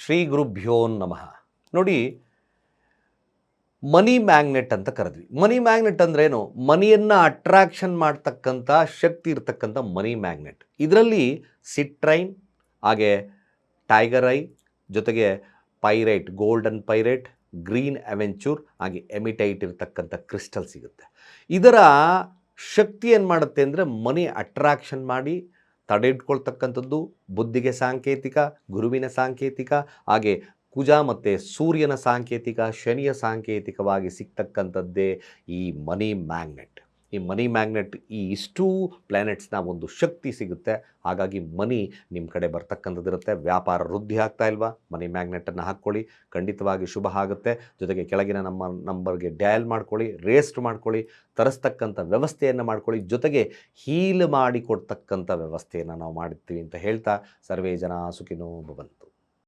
ಶ್ರೀ ಗುರುಭ್ಯೋ ನಮಃ. ನೋಡಿ, ಮನಿ ಮ್ಯಾಗ್ನೆಟ್ ಅಂತ ಕರೆದ್ವಿ. ಮನಿ ಮ್ಯಾಗ್ನೆಟ್ ಅಂದ್ರೇನು? ಮನಿಯನ್ನು ಅಟ್ರಾಕ್ಷನ್ ಮಾಡ್ತಕ್ಕಂಥ ಶಕ್ತಿ ಇರ್ತಕ್ಕಂಥ ಮನಿ ಮ್ಯಾಗ್ನೆಟ್. ಇದರಲ್ಲಿ ಸಿಟ್ರೈನ್, ಹಾಗೆ ಟೈಗರ್ ಐ, ಜೊತೆಗೆ ಪೈರೈಟ್, ಗೋಲ್ಡನ್ ಪೈರೈಟ್, ಗ್ರೀನ್ ಅವೆಂಚೂರ್, ಹಾಗೆ ಎಮಿಟೈಟ್ ಇರ್ತಕ್ಕಂಥ ಕ್ರಿಸ್ಟಲ್ ಸಿಗುತ್ತೆ. ಇದರ ಶಕ್ತಿ ಏನು ಮಾಡುತ್ತೆ ಅಂದರೆ ಮನಿ ಅಟ್ರಾಕ್ಷನ್ ಮಾಡಿ ತಡೆ ಇಟ್ಕೊಳ್ತಕ್ಕಂಥದ್ದು, ಬುದ್ಧಿಗೆ ಸಾಂಕೇತಿಕ, ಗುರುವಿನ ಸಾಂಕೇತಿಕ, ಹಾಗೆ ಕುಜ ಮತ್ತು ಸೂರ್ಯನ ಸಾಂಕೇತಿಕ, ಶನಿಯ ಸಾಂಕೇತಿಕವಾಗಿ ಸಿಗ್ತಕ್ಕಂಥದ್ದೇ ಈ ಮನಿ ಮ್ಯಾಗ್ನೆಟ್. ಈ ಮನಿ ಮ್ಯಾಗ್ನೆಟ್ ಇಷ್ಟೂ ಪ್ಲ್ಯಾನೆಟ್ಸ್ನ ಒಂದು ಶಕ್ತಿ ಸಿಗುತ್ತೆ. ಹಾಗಾಗಿ ಮನಿ ನಿಮ್ಮ ಕಡೆ ಬರ್ತಕ್ಕಂಥದ್ದಿರುತ್ತೆ. ವ್ಯಾಪಾರ ವೃದ್ಧಿ ಆಗ್ತಾ ಇಲ್ವಾ? ಮನಿ ಮ್ಯಾಗ್ನೆಟನ್ನು ಹಾಕ್ಕೊಳ್ಳಿ, ಖಂಡಿತವಾಗಿ ಶುಭ ಆಗುತ್ತೆ. ಜೊತೆಗೆ ಕೆಳಗಿನ ನಮ್ಮ ನಂಬರ್ಗೆ ಡಯಲ್ ಮಾಡ್ಕೊಳ್ಳಿ, ರೇಸ್ಟ್ ಮಾಡ್ಕೊಳ್ಳಿ, ತರಿಸ್ತಕ್ಕಂಥ ವ್ಯವಸ್ಥೆಯನ್ನು ಮಾಡ್ಕೊಳ್ಳಿ, ಜೊತೆಗೆ ಹೀಲ್ ಮಾಡಿ ಕೊಡ್ತಕ್ಕಂಥ ವ್ಯವಸ್ಥೆಯನ್ನು ನಾವು ಮಾಡ್ತೀವಿ ಅಂತ ಹೇಳ್ತಾ, ಸರ್ವೇ ಜನ ಸುಖಿನೋ ಭವಂತು.